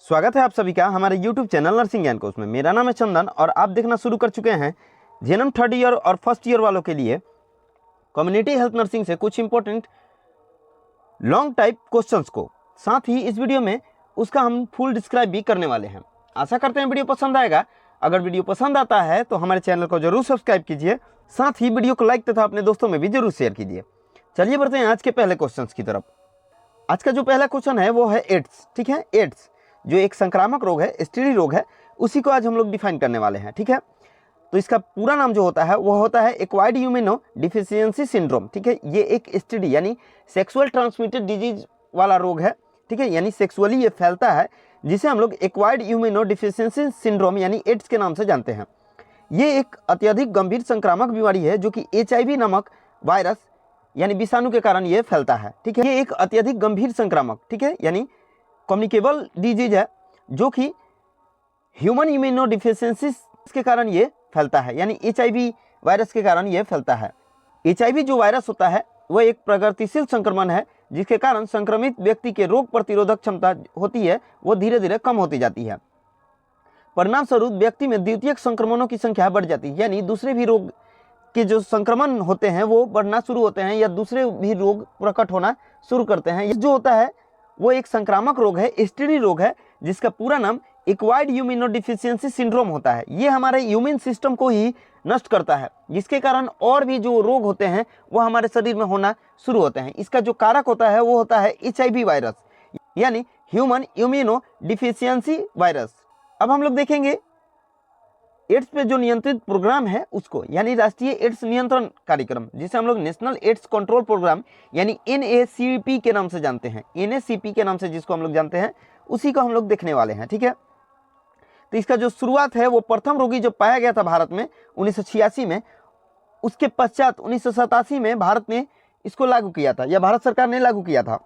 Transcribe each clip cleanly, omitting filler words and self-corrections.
स्वागत है आप सभी का हमारे YouTube चैनल नर्सिंग ज्ञान कोर्स में। मेरा नाम है चंदन और आप देखना शुरू कर चुके हैं जेएनएम थर्ड ईयर और फर्स्ट ईयर वालों के लिए कम्युनिटी हेल्थ नर्सिंग से कुछ इंपॉर्टेंट लॉन्ग टाइप क्वेश्चंस को। साथ ही इस वीडियो में उसका हम फुल डिस्क्राइब भी करने वाले हैं। आशा करते हैं वीडियो पसंद आएगा। अगर वीडियो पसंद आता है तो हमारे चैनल को जरूर सब्सक्राइब कीजिए, साथ ही वीडियो को लाइक तथा अपने दोस्तों में भी जरूर शेयर कीजिए। चलिए बढ़ते हैं आज के पहले क्वेश्चन की तरफ। आज का जो पहला क्वेश्चन है वो है एड्स। ठीक है, एड्स जो एक संक्रामक रोग है, एसटीडी रोग है, उसी को आज हम लोग डिफाइन करने वाले हैं। ठीक है, तो इसका पूरा नाम जो होता है वो होता है एक्वायर्ड इम्यूनो डिफिशियंसी सिंड्रोम। ठीक है, ये एक एसटीडी यानी सेक्सुअल ट्रांसमिटेड डिजीज वाला रोग है। ठीक है, यानी सेक्सुअली ये फैलता है, जिसे हम लोग एक्वायर्ड इम्यूनो डिफिशियंसी सिंड्रोम यानी एड्स के नाम से जानते हैं। ये एक अत्यधिक गंभीर संक्रामक बीमारी है जो कि HIV नामक वायरस यानी विषाणु के कारण ये फैलता है। ठीक है, ये एक अत्यधिक गंभीर संक्रामक, ठीक है, यानी कम्युनिकेबल डिजीज है जो कि ह्यूमन इम्यूनो डिफिशियंसी के कारण ये फैलता है, यानी HIV वायरस के कारण ये फैलता है। HIV जो वायरस होता है वह एक प्रगतिशील संक्रमण है जिसके कारण संक्रमित व्यक्ति के रोग प्रतिरोधक क्षमता होती है वो धीरे धीरे कम होती जाती है। परिणाम स्वरूप व्यक्ति में द्वितीयक संक्रमणों की संख्या बढ़ जाती है, यानी दूसरे भी रोग के जो संक्रमण होते हैं वो बढ़ना शुरू होते हैं या दूसरे भी रोग प्रकट होना शुरू करते हैं। ये जो होता है वो एक संक्रामक रोग है, एसटीडी रोग है, जिसका पूरा नाम एक्वायर्ड इम्यूनो डिफिशियंसी सिंड्रोम होता है। ये हमारे इम्यून सिस्टम को ही नष्ट करता है, जिसके कारण और भी जो रोग होते हैं वो हमारे शरीर में होना शुरू होते हैं। इसका जो कारक होता है वो होता है HIV वायरस यानी ह्यूमन इम्यूनो डिफिशियंसी वायरस। अब हम लोग देखेंगे एड्स पे जो नियंत्रित प्रोग्राम है उसको, यानी राष्ट्रीय एड्स नियंत्रण कार्यक्रम, जिसे हम लोग नेशनल एड्स कंट्रोल प्रोग्राम यानी NACP के नाम से जानते हैं। NACP के नाम से जिसको हम लोग जानते हैं उसी को हम लोग देखने वाले हैं। ठीक है, तो इसका जो शुरुआत है वो प्रथम रोगी जब पाया गया था भारत में 1986 में, उसके पश्चात 1987 में भारत ने इसको लागू किया था या भारत सरकार ने लागू किया था।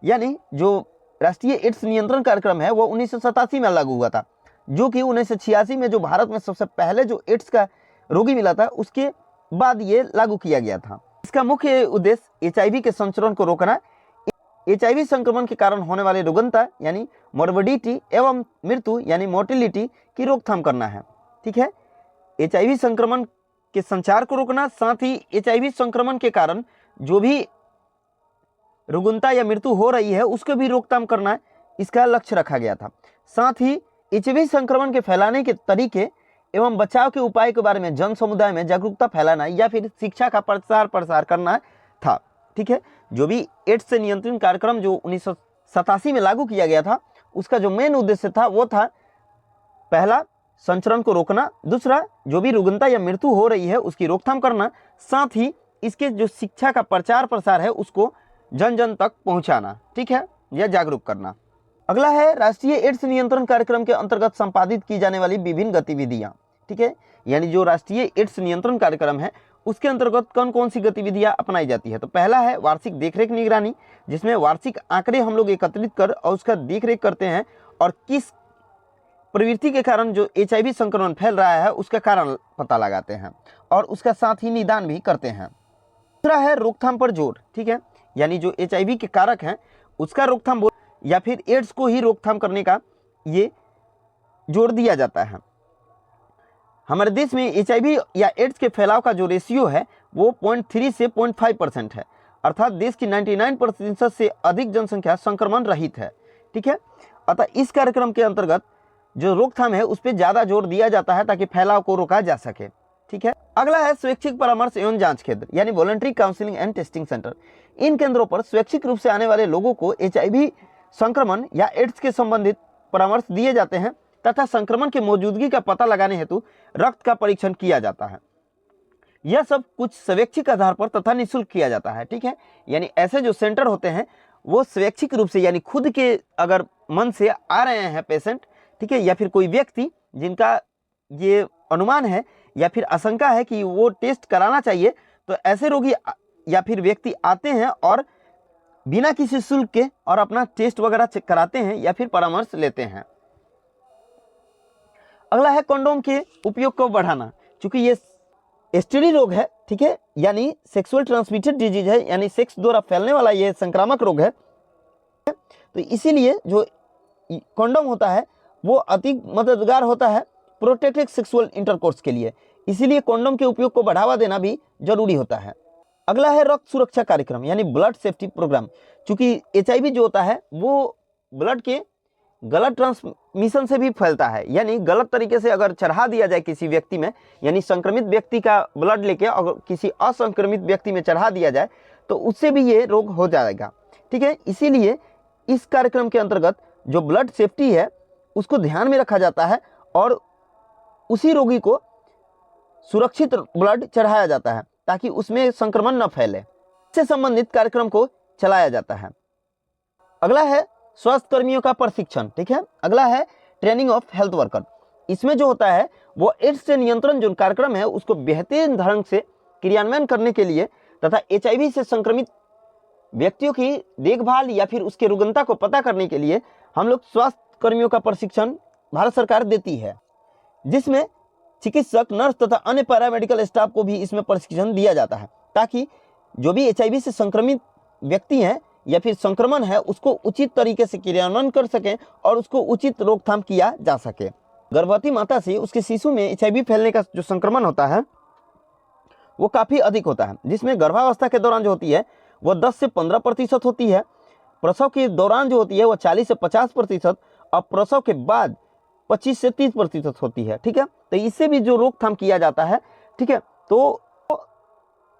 यानी जो राष्ट्रीय एड्स नियंत्रण कार्यक्रम है वो 1987 में लागू हुआ था, जो कि 1986 में जो भारत में सबसे पहले जो एड्स का रोगी मिला था उसके बाद ये लागू किया गया था। इसका मुख्य उद्देश्य HIV के संचरण को रोकना, HIV संक्रमण के कारण होने वाले रुग्णता यानी मोर्बिडिटी एवं मृत्यु यानी मोर्टिलिटी की रोकथाम करना है। ठीक है, HIV संक्रमण के संचार को रोकना, साथ ही HIV संक्रमण के कारण जो भी रुग्णता या मृत्यु हो रही है उसको भी रोकथाम करना, इसका लक्ष्य रखा गया था। साथ ही HIV संक्रमण के फैलाने के तरीके एवं बचाव के उपाय के बारे में जन समुदाय में जागरूकता फैलाना या फिर शिक्षा का प्रसार करना था। ठीक है, जो भी एड्स से नियंत्रण कार्यक्रम जो 1987 में लागू किया गया था उसका जो मेन उद्देश्य था वो था पहला संचरण को रोकना, दूसरा जो भी रुग्णता या मृत्यु हो रही है उसकी रोकथाम करना, साथ ही इसके जो शिक्षा का प्रचार प्रसार है उसको जन जन तक पहुंचाना। ठीक है, या जागरूक करना। अगला है राष्ट्रीय एड्स नियंत्रण कार्यक्रम के अंतर्गत संपादित की जाने वाली विभिन्न गतिविधियां। ठीक है, यानी जो राष्ट्रीय एड्स नियंत्रण कार्यक्रम है उसके अंतर्गत कौन कौन सी गतिविधियां अपनाई जाती है। तो पहला है वार्षिक देखरेख निगरानी, जिसमें वार्षिक आंकड़े हम लोग एकत्रित कर और उसका देखरेख करते हैं और किस प्रवृत्ति के कारण जो HIV संक्रमण फैल रहा है उसका कारण पता लगाते हैं और उसका साथ ही निदान भी करते हैं। दूसरा है रोकथाम पर जोर। ठीक है, यानी जो HIV के कारक हैं उसका रोकथाम या फिर एड्स को ही रोकथाम करने का ये जोर दिया जाता है। हमारे देश में HIV या एड्स के फैलाव का जो रेशियो है वो 0.3 से 0.5% है, अर्थात देश की 99% से अधिक जनसंख्या संक्रमण रहित है। ठीक है, अतः इस कार्यक्रम के अंतर्गत जो रोकथाम है उस पर ज़्यादा जोर दिया जाता है ताकि फैलाव को रोका जा सके। ठीक है, अगला है स्वैच्छिक परामर्श एवं जांच केंद्र यानी voluntary counselling and testing centre. इन केंद्रों पर स्वैच्छिक रूप से आने वाले लोगों को HIV संक्रमण या एड्स के संबंधित परामर्श दिए जाते हैं तथा संक्रमण की मौजूदगी का पता लगाने हेतु रक्त का परीक्षण किया जाता है। यह सब कुछ स्वैच्छिक आधार पर तथा निःशुल्क किया जाता है। ठीक है, यानी ऐसे जो सेंटर होते हैं वो स्वैच्छिक रूप से यानी खुद के अगर मन से आ रहे हैं पेशेंट, ठीक है, या फिर कोई व्यक्ति जिनका ये अनुमान है या फिर आशंका है कि वो टेस्ट कराना चाहिए, तो ऐसे रोगी या फिर व्यक्ति आते हैं और बिना किसी शुल्क के और अपना टेस्ट वगैरह चेक कराते हैं या फिर परामर्श लेते हैं। अगला है कंडोम के उपयोग को बढ़ाना। चूंकि ये एसटीडी रोग है, ठीक है, यानी सेक्सुअल ट्रांसमिटेड डिजीज है, यानी सेक्स द्वारा फैलने वाला ये संक्रामक रोग है, तो इसीलिए जो कंडोम होता है वो अति मददगार होता है प्रोटेक्टेड सेक्सुअल इंटरकोर्स के लिए, इसीलिए कंडोम के उपयोग को बढ़ावा देना भी जरूरी होता है। अगला है रक्त सुरक्षा कार्यक्रम यानी ब्लड सेफ्टी प्रोग्राम। चूंकि HIV जो होता है वो ब्लड के गलत ट्रांसमिशन से भी फैलता है, यानी गलत तरीके से अगर चढ़ा दिया जाए किसी व्यक्ति में, यानी संक्रमित व्यक्ति का ब्लड लेके अगर किसी असंक्रमित व्यक्ति में चढ़ा दिया जाए तो उससे भी ये रोग हो जाएगा। ठीक है, इसीलिए इस कार्यक्रम के अंतर्गत जो ब्लड सेफ्टी है उसको ध्यान में रखा जाता है और उसी रोगी को सुरक्षित ब्लड चढ़ाया जाता है ताकि उसमें संक्रमण न फैले। इससे संबंधित कार्यक्रम को चलाया जाता है। अगला है स्वास्थ्य कर्मियों का प्रशिक्षण। ठीक है, अगला है ट्रेनिंग ऑफ हेल्थ वर्कर। इसमें जो होता है वो एड्स से नियंत्रण जो कार्यक्रम है उसको बेहतरीन ढंग से क्रियान्वयन करने के लिए तथा HIV से संक्रमित व्यक्तियों की देखभाल या फिर उसके रुग्णता को पता करने के लिए हम लोग स्वास्थ्य कर्मियों का प्रशिक्षण भारत सरकार देती है, जिसमें चिकित्सक, नर्स तथा अन्य पैरामेडिकल स्टाफ को भी इसमें प्रशिक्षण दिया जाता है ताकि जो भी HIV से संक्रमित व्यक्ति हैं या फिर संक्रमण है उसको उचित तरीके से क्रियान्वयन कर सकें और उसको उचित रोकथाम किया जा सके। गर्भवती माता से उसके शिशु में HIV फैलने का जो संक्रमण होता है वो काफ़ी अधिक होता है, जिसमें गर्भावस्था के दौरान जो होती है वो 10 से 15% होती है, प्रसव के दौरान जो होती है वो 40 से 50% और प्रसव के बाद 25 से 30% होती है। ठीक है, तो इससे भी जो रोकथाम किया जाता है। ठीक है, तो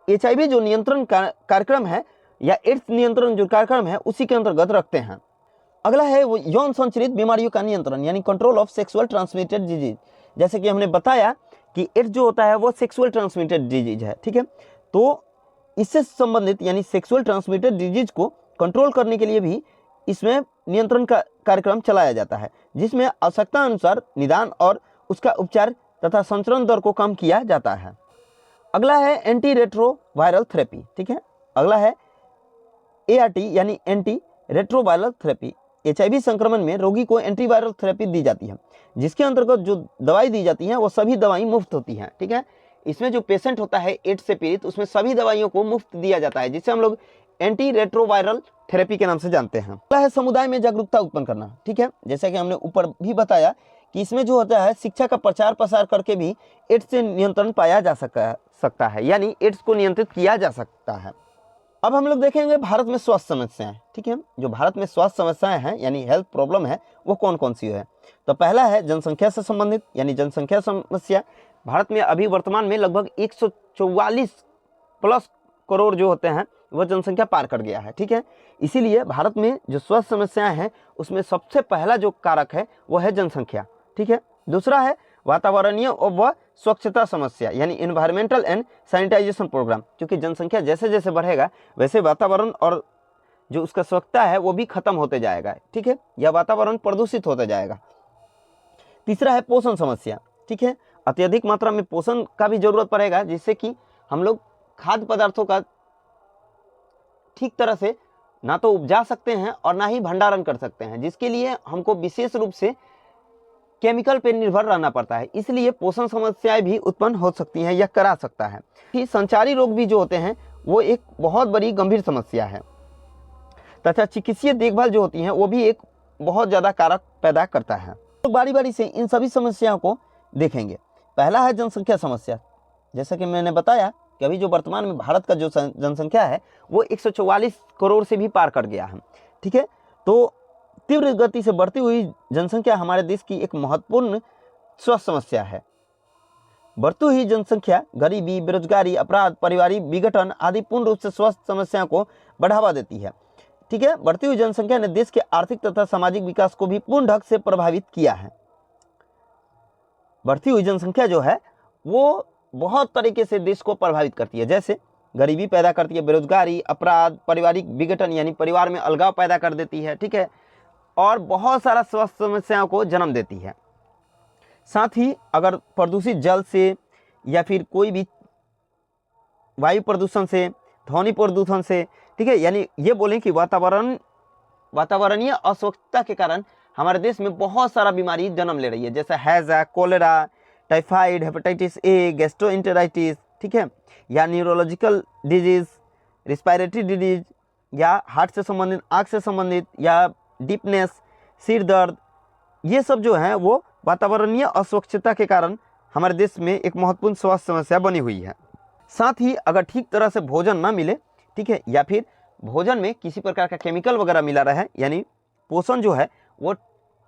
HIV जो नियंत्रण कार्यक्रम है या एड्स नियंत्रण जो कार्यक्रम है उसी के अंतर्गत रखते हैं। अगला है वो यौन संचारित बीमारियों का नियंत्रण यानी control of sexual transmitted disease. जैसे कि हमने बताया कि एड्स जो होता है वो सेक्सुअल ट्रांसमिटेड डिजीज है। ठीक है, तो इससे संबंधित यानी सेक्सुअल ट्रांसमिटेड डिजीज को कंट्रोल करने के लिए भी इसमें नियंत्रण का कार्यक्रम चलाया जाता है, जिसमें आवश्यकता अनुसार निदान और उसका उपचार तथा संचरण दर को कम किया जाता है। अगला है एंटी रेट्रोवायरल थेरेपी। ठीक है, अगला है ART यानी एंटी रेट्रोवायरल थेरेपी। HIV संक्रमण में रोगी को एंटीवायरल थेरेपी दी जाती है, जिसके अंतर्गत जो दवाई दी जाती है वो सभी दवाई मुफ्त होती हैं। ठीक है, इसमें जो पेशेंट होता है एड्स से पीड़ित उसमें सभी दवाइयों को मुफ्त दिया जाता है, जिसे हम लोग एंटी रेट्रोवायरल थेरेपी के नाम से जानते हैं। अगला है समुदाय में जागरूकता उत्पन्न करना। ठीक है, जैसा कि हमने ऊपर भी बताया कि इसमें जो होता है शिक्षा का प्रचार प्रसार करके भी एड्स से नियंत्रण पाया जा सकता है, यानी एड्स को नियंत्रित किया जा सकता है। अब हम लोग देखेंगे भारत में स्वास्थ्य समस्याएं। ठीक है, जो भारत में स्वास्थ्य समस्याएं हैं यानी हेल्थ प्रॉब्लम है वो कौन कौन सी है। तो पहला है जनसंख्या से संबंधित यानी जनसंख्या समस्या। भारत में अभी वर्तमान में लगभग 144 प्लस करोड़ जो होते हैं वह जनसंख्या पार कर गया है। ठीक है, इसीलिए भारत में जो स्वास्थ्य समस्याएं हैं उसमें सबसे पहला जो कारक है वो है जनसंख्या। ठीक है, दूसरा है वातावरणीय और व स्वच्छता समस्या यानी एनवायरमेंटल एंड सैनिटाइजेशन प्रोग्राम। क्योंकि जनसंख्या जैसे जैसे बढ़ेगा वैसे वातावरण और जो उसका स्वच्छता है वो भी खत्म होते जाएगा। ठीक है, या वातावरण प्रदूषित होता जाएगा। तीसरा है पोषण समस्या। ठीक है, अत्यधिक मात्रा में पोषण का भी जरूरत पड़ेगा, जिससे कि हम लोग खाद्य पदार्थों का ठीक तरह से ना तो उपजा सकते हैं और ना ही भंडारण कर सकते हैं, जिसके लिए हमको विशेष रूप से केमिकल पे निर्भर रहना पड़ता है। इसलिए पोषण समस्याएं भी उत्पन्न हो सकती हैं या करा सकता है। फिर संचारी रोग भी जो होते हैं वो एक बहुत बड़ी गंभीर समस्या है तथा चिकित्सीय देखभाल जो होती है वो भी एक बहुत ज़्यादा कारक पैदा करता है। तो बारी बारी से इन सभी समस्याओं को देखेंगे। पहला है जनसंख्या समस्या। जैसा कि मैंने बताया कि अभी जो वर्तमान में भारत का जो जनसंख्या है वो 144 करोड़ से भी पार कर गया है। ठीक है, तो तीव्र गति से बढ़ती हुई जनसंख्या हमारे देश की एक महत्वपूर्ण स्वास्थ्य समस्या है। बढ़ती हुई जनसंख्या गरीबी, बेरोजगारी, अपराध, पारिवारिक विघटन आदि पूर्ण रूप से स्वास्थ्य समस्या को बढ़ावा देती है। ठीक है, बढ़ती हुई जनसंख्या ने देश के आर्थिक तथा सामाजिक विकास को भी पूर्ण ढंग से प्रभावित किया है। बढ़ती हुई जनसंख्या जो है वो बहुत तरीके से देश को प्रभावित करती है, जैसे गरीबी पैदा करती है, बेरोजगारी, अपराध, पारिवारिक विघटन यानी परिवार में अलगाव पैदा कर देती है। ठीक है, और बहुत सारा स्वास्थ्य समस्याओं को जन्म देती है। साथ ही अगर प्रदूषित जल से या फिर कोई भी वायु प्रदूषण से, ध्वनि प्रदूषण से, ठीक है, यानी ये बोलें कि वातावरणीय अस्वच्छता के कारण हमारे देश में बहुत सारा बीमारी जन्म ले रही है, जैसे हैजा, cholera, typhoid, hepatitis A, gastroenteritis, ठीक है, या न्यूरोलॉजिकल डिजीज, रिस्पायरेटरी डिजीज, या हार्ट से संबंधित, आँख से संबंधित, या डीपनेस, सिर दर्द, ये सब जो है वो वातावरणीय अस्वच्छता के कारण हमारे देश में एक महत्वपूर्ण स्वास्थ्य समस्या बनी हुई है। साथ ही अगर ठीक तरह से भोजन ना मिले, ठीक है, या फिर भोजन में किसी प्रकार का केमिकल वगैरह मिला रहा है, यानी पोषण जो है वो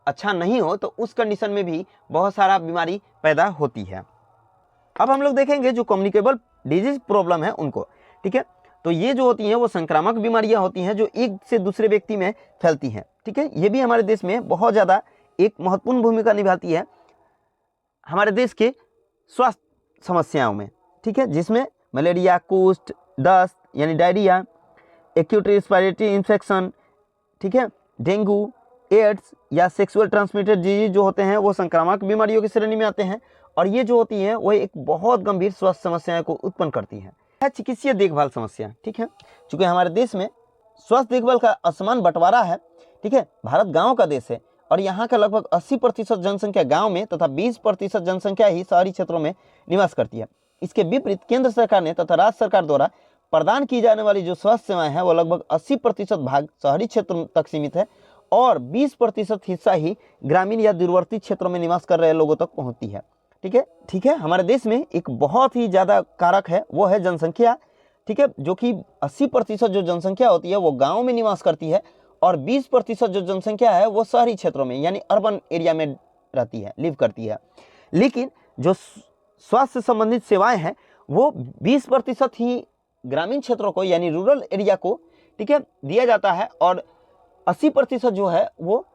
अच्छा नहीं हो, तो उस कंडीशन में भी बहुत सारा बीमारी पैदा होती है। अब हम लोग देखेंगे जो कम्युनिकेबल डिजीज प्रॉब्लम है उनको, ठीक है। तो ये जो होती हैं वो संक्रामक बीमारियां होती हैं जो एक से दूसरे व्यक्ति में फैलती हैं, ठीक है। ये भी हमारे देश में बहुत ज़्यादा एक महत्वपूर्ण भूमिका निभाती है हमारे देश के स्वास्थ्य समस्याओं में, ठीक है, जिसमें मलेरिया, कुष्ठ, दस्त यानी डायरिया, एक्यूट रेस्पिरेटरी इन्फेक्शन, ठीक है, डेंगू, एड्स या सेक्सुअल ट्रांसमिटेड डिजीज जो होते हैं वो संक्रामक बीमारियों की श्रेणी में आते हैं, और ये जो होती हैं वो एक बहुत गंभीर स्वास्थ्य समस्याओं को उत्पन्न करती है। चिकित्सीय देखभाल समस्या, ठीक है, चूँकि हमारे देश में स्वास्थ्य देखभाल का असमान बंटवारा है, ठीक है, भारत गाँव का देश है और यहाँ का लगभग 80% जनसंख्या गाँव में तथा 20% जनसंख्या ही शहरी क्षेत्रों में निवास करती है। इसके विपरीत केंद्र सरकार ने तथा राज्य सरकार द्वारा प्रदान की जाने वाली जो स्वास्थ्य सेवाएं हैं वो लगभग 80% भाग शहरी क्षेत्रों तक सीमित है और 20% हिस्सा ही ग्रामीण या दूरवर्ती क्षेत्रों में निवास कर रहे लोगों तक पहुंचती है, ठीक है। हमारे देश में एक बहुत ही ज़्यादा कारक है वो है जनसंख्या, ठीक है, जो कि 80% जो जनसंख्या होती है वो गाँव में निवास करती है और 20% जो जनसंख्या है वो शहरी क्षेत्रों में यानी अर्बन एरिया में रहती है, लिव करती है। लेकिन जो स्वास्थ्य संबंधित सेवाएं हैं वो 20% ही ग्रामीण क्षेत्रों को यानी रूरल एरिया को, ठीक है, दिया जाता है और 80% जो है वो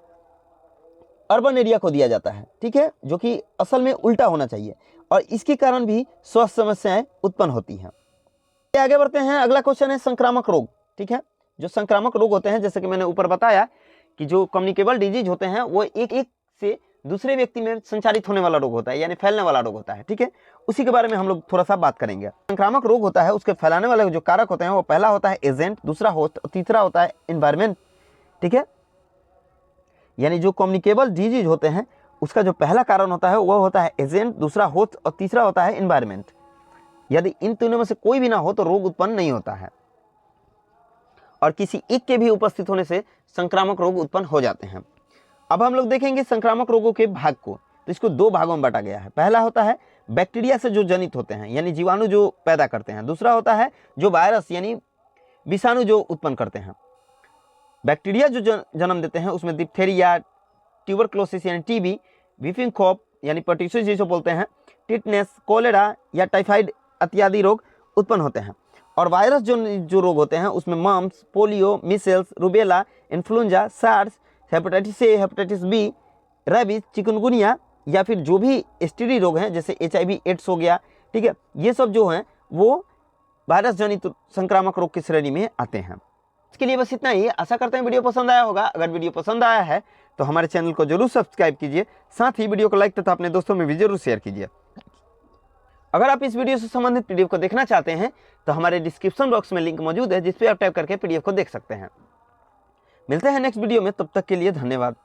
अर्बन एरिया को दिया जाता है, ठीक है, जो कि असल में उल्टा होना चाहिए और इसके कारण भी स्वास्थ्य समस्याएं उत्पन्न होती हैं। आगे बढ़ते हैं, अगला क्वेश्चन है संक्रामक रोग, ठीक है। जो संक्रामक रोग होते हैं जैसे कि मैंने ऊपर बताया कि जो कम्युनिकेबल डिजीज होते हैं वो एक से दूसरे व्यक्ति में संचारित होने वाला रोग होता है यानी फैलने वाला रोग होता है, ठीक है। उसी के बारे में हम लोग थोड़ा सा बात करेंगे। संक्रामक रोग होता है उसके फैलाने वाले जो कारक होते हैं वो पहला होता है एजेंट, दूसरा होस्ट और तीसरा होता है एनवायरमेंट, ठीक है। यानी जो कम्युनिकेबल डिजीज होते हैं उसका जो पहला कारण होता है वह होता है एजेंट, दूसरा होस्ट और तीसरा होता है एनवायरमेंट। यदि इन तीनों में से कोई भी ना हो तो रोग उत्पन्न नहीं होता है और किसी एक के भी उपस्थित होने से संक्रामक रोग उत्पन्न हो जाते हैं। अब हम लोग देखेंगे संक्रामक रोगों के भाग को, तो इसको दो भागों में बांटा गया है। पहला होता है बैक्टीरिया से जो जनित होते हैं यानी जीवाणु जो पैदा करते हैं, दूसरा होता है जो वायरस यानी विषाणु जो उत्पन्न करते हैं। बैक्टीरिया जो जन्म देते हैं उसमें डिप्थेरिया, ट्यूबरक्लोसिस यानी टीबी, व्हीपिंग कॉफ यानी पर्ट्यूसिस जिसे बोलते हैं, टिटनेस, कोलेरा या टाइफाइड इत्यादि रोग उत्पन्न होते हैं। और वायरस जो रोग होते हैं उसमें mumps, polio, measles, rubella, influenza, SARS, hepatitis A, hepatitis B, rabies, chikungunya या फिर जो भी एसटीडी रोग हैं जैसे HIV एड्स हो गया, ठीक है, ये सब जो हैं वो वायरस जनित संक्रामक रोग की श्रेणी में आते हैं। इसके लिए बस इतना ही। आशा करते हैं वीडियो पसंद आया होगा। अगर वीडियो पसंद आया है तो हमारे चैनल को जरूर सब्सक्राइब कीजिए, साथ ही वीडियो को लाइक तथा अपने दोस्तों में भी जरूर शेयर कीजिए। अगर आप इस वीडियो से संबंधित PDF को देखना चाहते हैं तो हमारे डिस्क्रिप्शन बॉक्स में लिंक मौजूद है जिस पे आप टाइप करके PDF को देख सकते हैं। मिलते हैं नेक्स्ट वीडियो में, तब तक के लिए धन्यवाद।